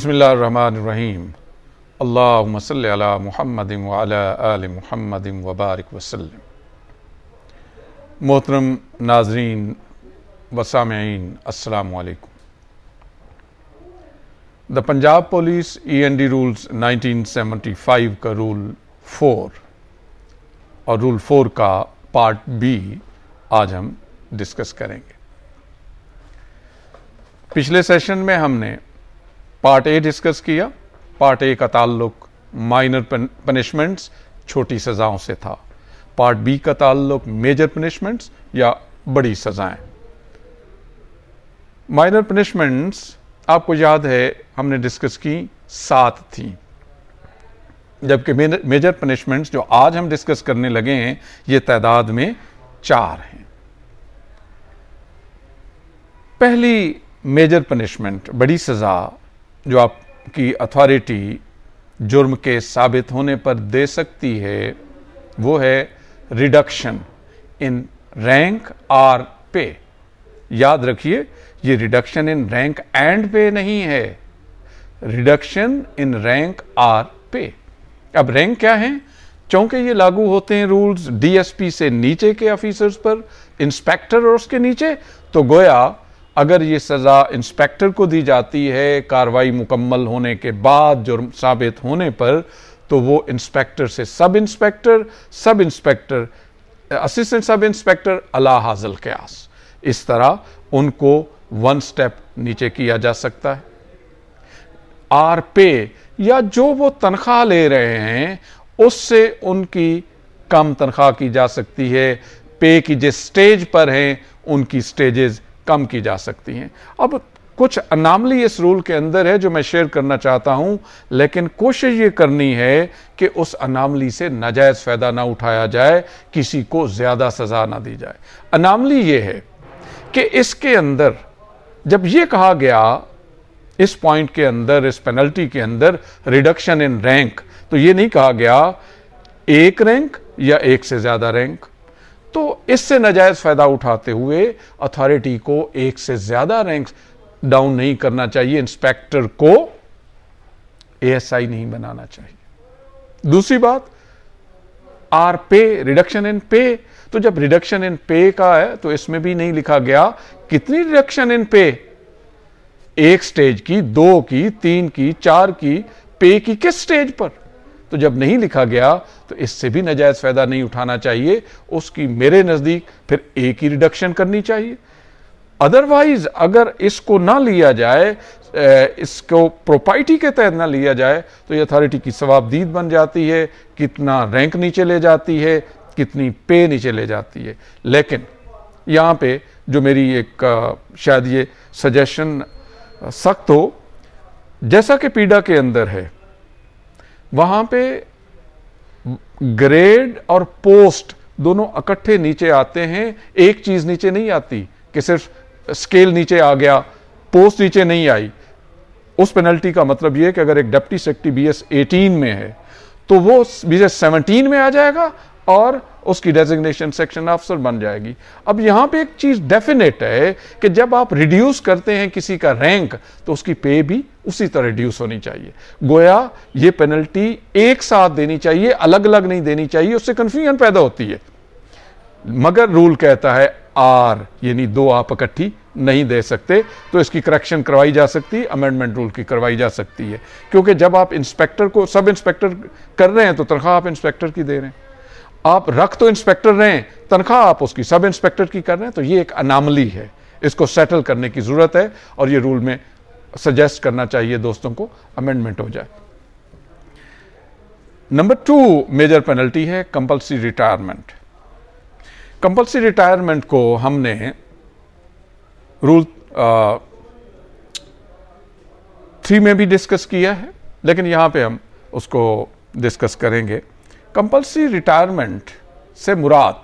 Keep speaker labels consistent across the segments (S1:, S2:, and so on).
S1: बिस्मिल्लाहिर्रहमानिर्रहीम। अल्लाहुम्मा सल्लि अला मुहम्मदिन व अला आलि मुहम्मदिन व बारिक वसल्लम। मोहतरम नाज़रीन व सामिईन, अस्सलामु अलैकुम। The Punjab police END rules 1975 का रूल 4 और रूल 4 का पार्ट B आज हम डिस्कस करेंगे। पिछले सेशन में हमने पार्ट A डिस्कस किया। पार्ट A का ताल्लुक माइनर पनिशमेंट्स, छोटी सजाओं से था। पार्ट B का ताल्लुक मेजर पनिशमेंट्स या बड़ी सजाएं। माइनर पनिशमेंट्स आपको याद है हमने डिस्कस की 7 थी, जबकि मेजर पनिशमेंट्स जो आज हम डिस्कस करने लगे हैं ये तादाद में 4 हैं। पहली मेजर पनिशमेंट, बड़ी सजा जो आपकी अथॉरिटी जुर्म के साबित होने पर दे सकती है, वो है रिडक्शन इन रैंक और पे। याद रखिए, ये रिडक्शन इन रैंक एंड पे नहीं है, रिडक्शन इन रैंक और पे। अब रैंक क्या है? चूंकि ये लागू होते हैं रूल्स DSP से नीचे के ऑफिसर्स पर, इंस्पेक्टर और उसके नीचे, तो गोया अगर ये सजा इंस्पेक्टर को दी जाती है कार्रवाई मुकम्मल होने के बाद जुर्म साबित होने पर, तो वो इंस्पेक्टर से sub inspector, sub inspector, assistant sub inspector अला हाज़िल क़यास, इस तरह उनको 1 स्टेप नीचे किया जा सकता है। आर पे या जो वो तनख्वाह ले रहे हैं उससे उनकी कम तनख्वाह की जा सकती है। पे की जिस स्टेज पर हैं उनकी स्टेजेस कम की जा सकती हैं। अब कुछ अनामली इस रूल के अंदर है जो मैं शेयर करना चाहता हूं, लेकिन कोशिश ये करनी है कि उस अनामली से नाजायज फायदा ना उठाया जाए, किसी को ज्यादा सजा ना दी जाए। अनामली ये है कि इसके अंदर जब ये कहा गया, इस पॉइंट के अंदर, इस पेनल्टी के अंदर रिडक्शन इन रैंक, तो ये नहीं कहा गया एक रैंक या एक से ज्यादा रैंक। तो इससे नाजायज फायदा उठाते हुए अथॉरिटी को एक से ज्यादा रैंक डाउन नहीं करना चाहिए, इंस्पेक्टर को ASI नहीं बनाना चाहिए। दूसरी बात, आर पे, रिडक्शन इन पे। तो जब रिडक्शन इन पे का है तो इसमें भी नहीं लिखा गया कितनी रिडक्शन इन पे, एक स्टेज की, 2 की, 3 की, 4 की, पे की किस स्टेज पर। तो जब नहीं लिखा गया तो इससे भी नाजायज फायदा नहीं उठाना चाहिए, उसकी मेरे नजदीक फिर एक ही रिडक्शन करनी चाहिए। अदरवाइज अगर इसको ना लिया जाए, इसको प्रोपाइटी के तहत ना लिया जाए, तो ये अथॉरिटी की सवाबदीद बन जाती है, कितना रैंक नीचे ले जाती है, कितनी पे नीचे ले जाती है। लेकिन यहां पे जो मेरी एक शायद ये सजेशन सख्त हो, जैसा कि पीडा के अंदर है, वहां पे ग्रेड और पोस्ट दोनों इकट्ठे नीचे आते हैं। एक चीज नीचे नहीं आती कि सिर्फ स्केल नीचे आ गया, पोस्ट नीचे नहीं आई। उस पेनल्टी का मतलब यह कि अगर एक डिप्टी सेक्रेटरी BS 18 में है तो वो BS 17 में आ जाएगा और उसकी डेजिग्नेशन सेक्शन अफसर बन जाएगी। अब यहां पे एक चीज डेफिनेट है कि जब आप रिड्यूस करते हैं किसी का रैंक तो उसकी पे भी उसी तरह रिड्यूस होनी चाहिए। गोया ये पेनल्टी एक साथ देनी चाहिए, अलग अलग नहीं देनी चाहिए, उससे कंफ्यूजन पैदा होती है। मगर रूल कहता है आर, यानी 2 आप इकट्ठी नहीं दे सकते, तो इसकी करेक्शन करवाई जा सकती है, अमेंडमेंट रूल की करवाई जा सकती है। क्योंकि जब आप इंस्पेक्टर को सब इंस्पेक्टर कर रहे हैं तो तनख्वाह आप इंस्पेक्टर की दे रहे हैं, आप रख तो इंस्पेक्टर रहे हैं, तनख्वाह आप उसकी सब इंस्पेक्टर की कर रहे हैं। तो ये एक अनामली है, इसको सेटल करने की जरूरत है और ये रूल में सजेस्ट करना चाहिए दोस्तों को, अमेंडमेंट हो जाए। नंबर 2 मेजर पेनल्टी है कंपल्सरी रिटायरमेंट। कंपल्सरी रिटायरमेंट को हमने रूल 3 में भी डिस्कस किया है, लेकिन यहां पे हम उसको डिस्कस करेंगे। कंपल्सरी रिटायरमेंट से मुराद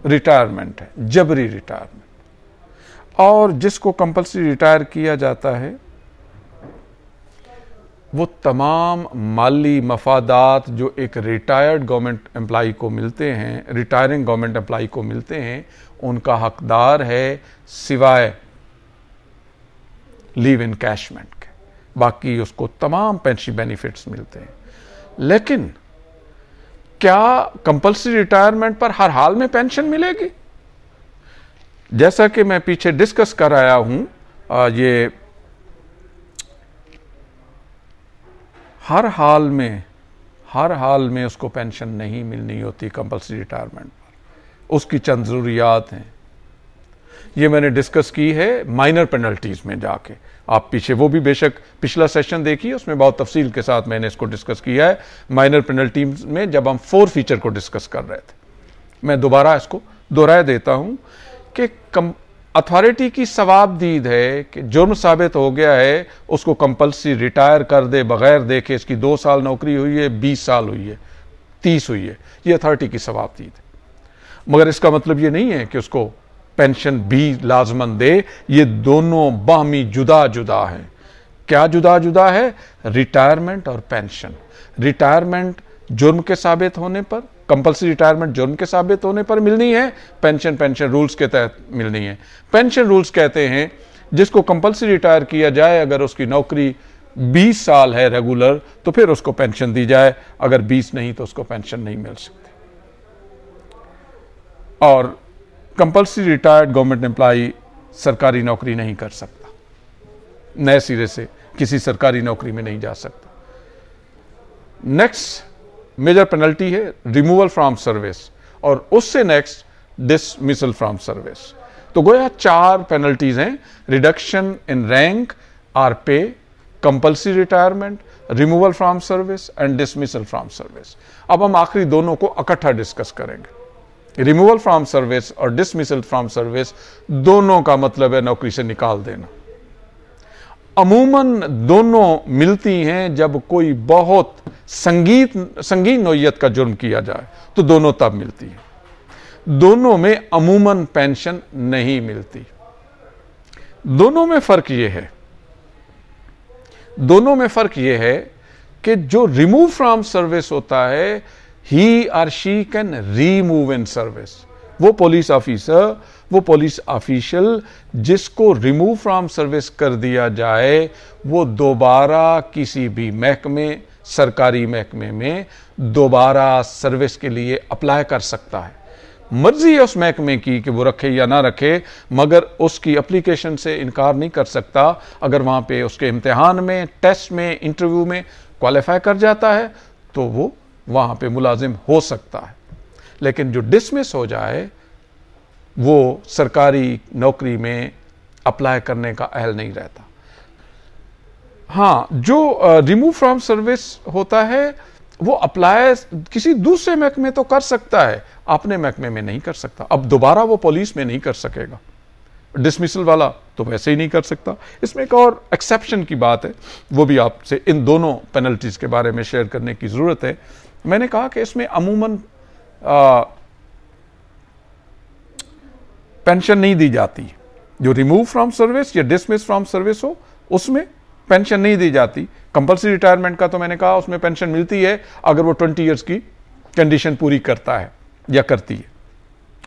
S1: रिटायरमेंट है, जबरी रिटायरमेंट। और जिसको कंपल्सरी रिटायर किया जाता है वो तमाम माली मफादात जो एक रिटायर्ड गवर्नमेंट एम्प्लॉय को मिलते हैं, रिटायरिंग गवर्नमेंट एम्प्लॉय को मिलते हैं, उनका हकदार है, सिवाय लीव इनकैशमेंट के। बाकी उसको तमाम पेंशन बेनिफिट्स मिलते हैं। लेकिन क्या कंपल्सरी रिटायरमेंट पर हर हाल में पेंशन मिलेगी? जैसा कि मैं पीछे डिस्कस कर आया हूं, ये हर हाल में उसको पेंशन नहीं मिलनी होती कंपल्सरी रिटायरमेंट पर। उसकी चंद जरूरियात हैं, ये मैंने डिस्कस की है माइनर पेनल्टीज में जाके। आप पीछे वो भी बेशक पिछला सेशन देखिए, उसमें बहुत तफसील के साथ मैंने इसको डिस्कस किया है माइनर पेनल्टीज में, जब हम 4 फीचर को डिस्कस कर रहे थे। मैं दोबारा इसको दोहरा देता हूं कि अथॉरिटी की सवाबदीद है कि जुर्म साबित हो गया है, उसको कंपल्सरी रिटायर कर दे बगैर देखे इसकी 2 साल नौकरी हुई है, 20 साल हुई है, 30 हुई है, ये अथॉरिटी की सवाबदीद है। मगर इसका मतलब ये नहीं है कि उसको पेंशन भी लाजमन दे। ये दोनों बाहमी जुदा जुदा हैं। क्या जुदा जुदा है? रिटायरमेंट और पेंशन। रिटायरमेंट जुर्म के साबित होने पर, कंपल्सरी रिटायरमेंट जुर्म के साबित होने पर मिलनी है, पेंशन रूल्स के तहत मिलनी है। पेंशन रूल्स कहते हैं जिसको कंपल्सरी रिटायर किया जाए, अगर उसकी नौकरी 20 साल है रेगुलर, तो फिर उसको पेंशन दी जाए, अगर 20 नहीं तो उसको पेंशन नहीं मिल सकती। और कंपल्सरी रिटायर्ड गवर्नमेंट एम्प्लॉय सरकारी नौकरी नहीं कर सकता, नए सिरे से किसी सरकारी नौकरी में नहीं जा सकता। नेक्स्ट मेजर पेनल्टी है रिमूवल फ्रॉम सर्विस, और उससे नेक्स्ट डिसमिसल फ्रॉम सर्विस। तो गोया 4 पेनल्टीज हैं, रिडक्शन इन रैंक और पे, compulsory retirement, removal from service and dismissal from service. अब हम आखिरी दोनों को इकट्ठा डिस्कस करेंगे। रिमूवल फ्रॉम सर्विस और डिसमिसल फ्रॉम सर्विस दोनों का मतलब है नौकरी से निकाल देना। अमूमन दोनों मिलती हैं जब कोई बहुत संगीन नौइयत का जुर्म किया जाए, तो दोनों तब मिलती है। दोनों में अमूमन पेंशन नहीं मिलती। दोनों में फर्क यह है कि जो रिमूव फ्रॉम सर्विस होता है, ही और she can remove in service. वो पुलिस ऑफिशियल जिसको रिमूव फ्रॉम सर्विस कर दिया जाए, वो दोबारा किसी भी महकमे, सरकारी महकमे में दोबारा सर्विस के लिए अप्लाई कर सकता है। मर्जी है उस महकमे की कि वो रखे या ना रखे, मगर उसकी एप्लीकेशन से इनकार नहीं कर सकता। अगर वहां पे उसके इम्तिहान में, टेस्ट में, इंटरव्यू में क्वालिफाई कर जाता है, तो वो वहां पे मुलाजिम हो सकता है। लेकिन जो डिसमिस हो जाए, वो सरकारी नौकरी में अप्लाई करने का अहल नहीं रहता। हाँ, जो रिमूव फ्रॉम सर्विस होता है, वो अप्लाई किसी दूसरे महकमे तो कर सकता है, अपने महकमे में नहीं कर सकता। अब दोबारा वो पुलिस में नहीं कर सकेगा। डिसमिसल वाला तो वैसे ही नहीं कर सकता। इसमें एक और एक्सेप्शन की बात है, वो भी आपसे इन दोनों पेनल्टीज के बारे में शेयर करने की जरूरत है। मैंने कहा कि इसमें अमूमन पेंशन नहीं दी जाती। जो रिमूव फ्रॉम सर्विस या डिसमिस फ्रॉम सर्विस हो, उसमें पेंशन नहीं दी जाती। कंपल्सरी रिटायरमेंट का तो मैंने कहा उसमें पेंशन मिलती है अगर वो 20 इयर्स की कंडीशन पूरी करता है या करती है।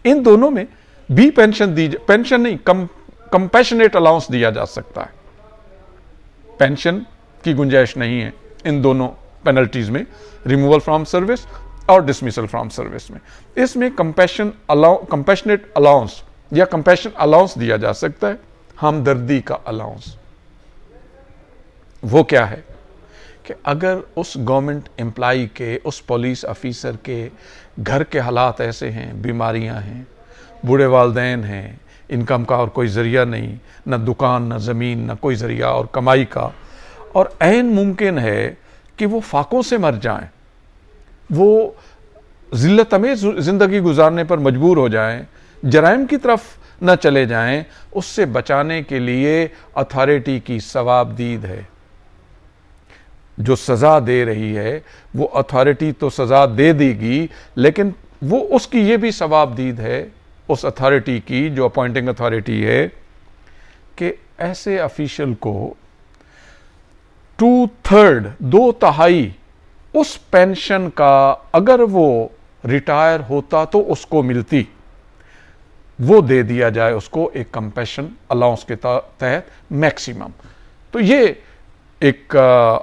S1: इन दोनों में भी पेंशन नहीं, कंपैशनेट अलाउंस दिया जा सकता है। पेंशन की गुंजाइश नहीं है इन दोनों पेनल्टीज में, रिमूवल फ्रॉम सर्विस और डिसमिसल फ्रॉम सर्विस में। इसमें कंपैशनेट अलाउंस या कंपैशन अलाउंस दिया जा सकता है, हमदर्दी का अलाउंस। वो क्या है कि अगर उस गवर्नमेंट एम्प्लॉय के, उस पुलिस ऑफिसर के घर के हालात ऐसे हैं, बीमारियां हैं, बूढ़े वालदैन हैं, इनकम का और कोई जरिया नहीं, न दुकान, न ज़मीन, न कोई जरिया और कमाई का, और ऐन मुमकिन है कि वो फाकों से मर जाएं, वो जिल्लत में ज़िंदगी गुजारने पर मजबूर हो जाएं, जराइम की तरफ न चले जाएं, उससे बचाने के लिए अथॉरिटी की सवाबदीद है। जो सज़ा दे रही है वो अथॉरिटी तो सज़ा दे देगी, लेकिन वो उसकी ये भी सवाबदीद है उस अथॉरिटी की, जो अपॉइंटिंग अथॉरिटी है, कि ऐसे ऑफिशियल को 2/3 2/3 उस पेंशन का अगर वो रिटायर होता तो उसको मिलती, वो दे दिया जाए उसको एक कंपैशन अलाउंस के तहत मैक्सिमम। तो ये एक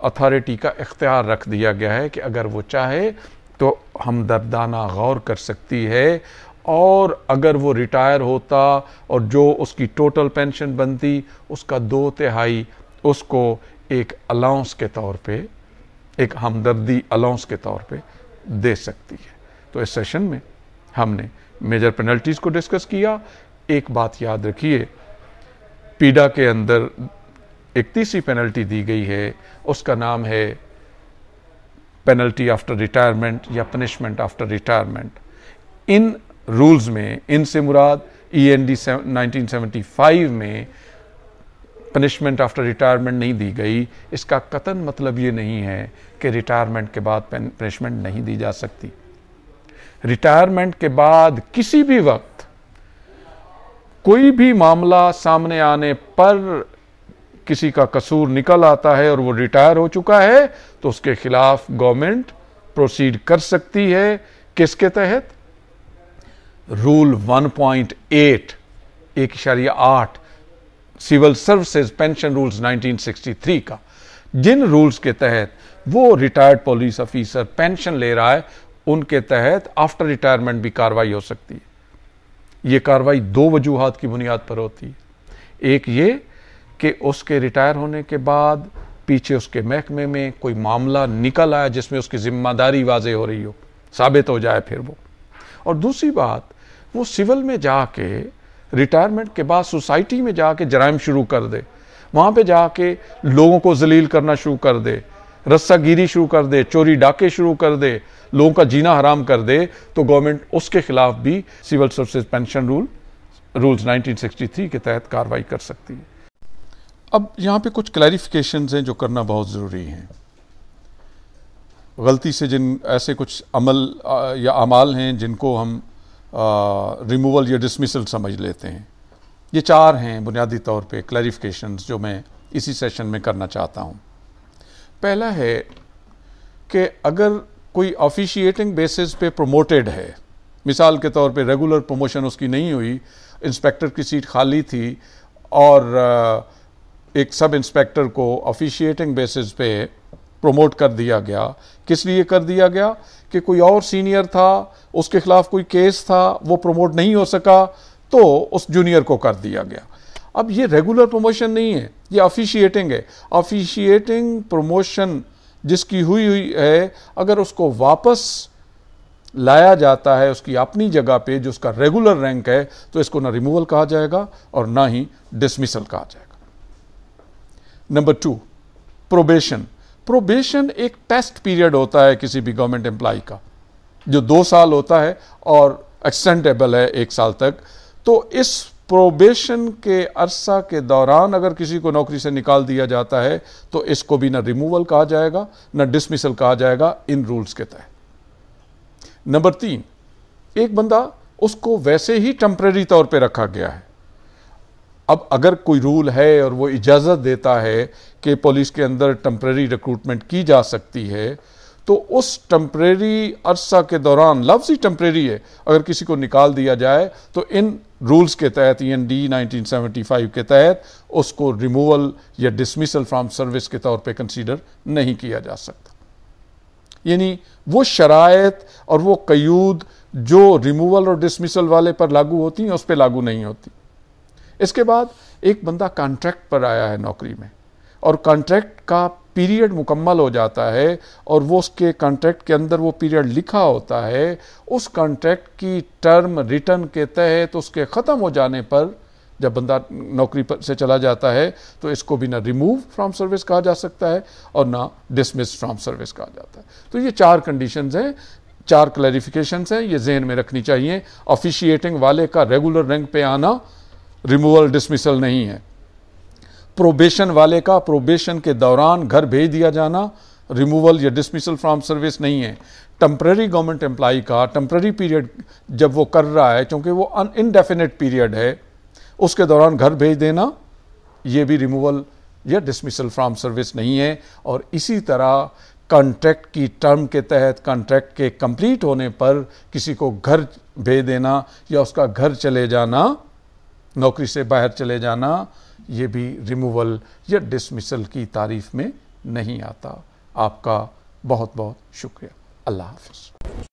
S1: अथॉरिटी का इख्तियार रख दिया गया है कि अगर वो चाहे तो हमदर्दाना गौर कर सकती है, और अगर वो रिटायर होता और जो उसकी टोटल पेंशन बनती उसका 2/3 उसको एक अलाउंस के तौर पे, एक हमदर्दी अलाउंस के तौर पे दे सकती है। तो इस सेशन में हमने मेजर पेनल्टीज़ को डिस्कस किया। एक बात याद रखिए, पीडा के अंदर एक तीसरी पेनल्टी दी गई है, उसका नाम है पेनल्टी आफ्टर रिटायरमेंट या पनिशमेंट आफ्टर रिटायरमेंट। इन रूल्स में, इनसे मुराद END 1975 में पनिशमेंट आफ्टर रिटायरमेंट नहीं दी गई। इसका कतन मतलब ये नहीं है कि रिटायरमेंट के बाद पनिशमेंट नहीं दी जा सकती। रिटायरमेंट के बाद किसी भी वक्त कोई भी मामला सामने आने पर किसी का कसूर निकल आता है और वो रिटायर हो चुका है तो उसके खिलाफ गवर्नमेंट प्रोसीड कर सकती है। किसके तहत? Rule 1.8 1.8 civil services pension rules 1963 का, जिन रूल्स के तहत वो रिटायर्ड पुलिस ऑफिसर पेंशन ले रहा है उनके तहत आफ्टर रिटायरमेंट भी कार्रवाई हो सकती है। ये कार्रवाई 2 वजूहात की बुनियाद पर होती है। एक ये कि उसके रिटायर होने के बाद पीछे उसके महकमे में कोई मामला निकल आया जिसमें उसकी जिम्मेदारी वाज़ेह हो रही हो, साबित हो जाए फिर वो। और दूसरी बात, वो सिविल में जाके रिटायरमेंट के बाद सोसाइटी में जाके जराइम शुरू कर दे, वहाँ पे जाके लोगों को जलील करना शुरू कर दे, रस्सागिरी शुरू कर दे, चोरी डाके शुरू कर दे, लोगों का जीना हराम कर दे, तो गवर्नमेंट उसके खिलाफ भी सिविल सर्विसेज पेंशन रूल्स 1963 के तहत कार्रवाई कर सकती है। अब यहाँ पे कुछ क्लैरिफिकेशंस हैं जो करना बहुत ज़रूरी हैं। गलती से जिन ऐसे कुछ अमल या अमाल हैं जिनको हम रिमूवल या डिसमिसल समझ लेते हैं, ये 4 हैं बुनियादी तौर पे क्लैरिफिकेशंस जो मैं इसी सेशन में करना चाहता हूँ। पहला है कि अगर कोई ऑफिशिएटिंग बेसिस पे प्रोमोटेड है, मिसाल के तौर पे रेगुलर प्रमोशन उसकी नहीं हुई, इंस्पेक्टर की सीट खाली थी और एक सब इंस्पेक्टर को ऑफिशिएटिंग बेसिस पे प्रमोट कर दिया गया। किस लिए कर दिया गया? कि कोई और सीनियर था, उसके खिलाफ कोई केस था, वो प्रमोट नहीं हो सका तो उस जूनियर को कर दिया गया। अब ये रेगुलर प्रमोशन नहीं है, ये ऑफिशिएटिंग है। ऑफिशिएटिंग प्रमोशन जिसकी हुई है, अगर उसको वापस लाया जाता है उसकी अपनी जगह पे जो उसका रेगुलर रैंक है, तो इसको ना रिमूवल कहा जाएगा और ना ही डिसमिसल कहा जाएगा। Number 2, probation. प्रोबेशन एक टेस्ट पीरियड होता है किसी भी गवर्नमेंट एम्प्लॉय का, जो 2 साल होता है और एक्सटेंडेबल है 1 साल तक। तो इस प्रोबेशन के अरसा के दौरान अगर किसी को नौकरी से निकाल दिया जाता है तो इसको भी ना रिमूवल कहा जाएगा ना डिसमिसल कहा जाएगा इन रूल्स के तहत। नंबर 3, एक बंदा उसको वैसे ही टेम्परेरी तौर पे रखा गया है। अब अगर कोई रूल है और वो इजाज़त देता है कि पुलिस के अंदर टेम्परेरी रिक्रूटमेंट की जा सकती है, तो उस टेम्परेरी अरसा के दौरान, लफ्ज़ ही टेम्परेरी है, अगर किसी को निकाल दिया जाए तो इन रूल्स के तहत END 1975 के तहत उसको रिमूवल या डिसमिसल फ्रॉम सर्विस के तौर पे कंसीडर नहीं किया जा सकता। यानी वो शराइत और वो कयूद जो रिमूवल और डिसमिसल वाले पर लागू होती हैं उस पर लागू नहीं होती। इसके बाद एक बंदा कॉन्ट्रैक्ट पर आया है नौकरी में और कॉन्ट्रैक्ट का पीरियड मुकम्मल हो जाता है और वो उसके कॉन्ट्रैक्ट के अंदर वो पीरियड लिखा होता है। उस कॉन्ट्रैक्ट की टर्म रिटर्न के तहत उसके ख़त्म हो जाने पर जब बंदा नौकरी पर से चला जाता है तो इसको भी ना रिमूव फ्रॉम सर्विस कहा जा सकता है और ना डिसमिस फ्रॉम सर्विस कहा जाता है। तो ये 4 कंडीशंस हैं, 4 क्लैरिफिकेशंस हैं, ये जहन में रखनी चाहिए। ऑफिशिएटिंग वाले का रेगुलर रैंक पे आना रिमूवल डिसमिसल नहीं है। प्रोबेशन वाले का प्रोबेशन के दौरान घर भेज दिया जाना रिमूवल या डिसमिसल फ्रॉम सर्विस नहीं है। टेम्परेरी गवर्नमेंट एम्प्लॉय का टेम्परेरी पीरियड जब वो कर रहा है, क्योंकि वो इनडेफिनेट पीरियड है, उसके दौरान घर भेज देना ये भी रिमूवल या डिसमिसल फ्रॉम सर्विस नहीं है। और इसी तरह कॉन्ट्रैक्ट की टर्म के तहत कॉन्ट्रैक्ट के कंप्लीट होने पर किसी को घर भेज देना या उसका घर चले जाना, नौकरी से बाहर चले जाना, ये भी रिमूवल या डिसमिसल की तारीफ में नहीं आता। आपका बहुत बहुत शुक्रिया। अल्लाह हाफ़िज़।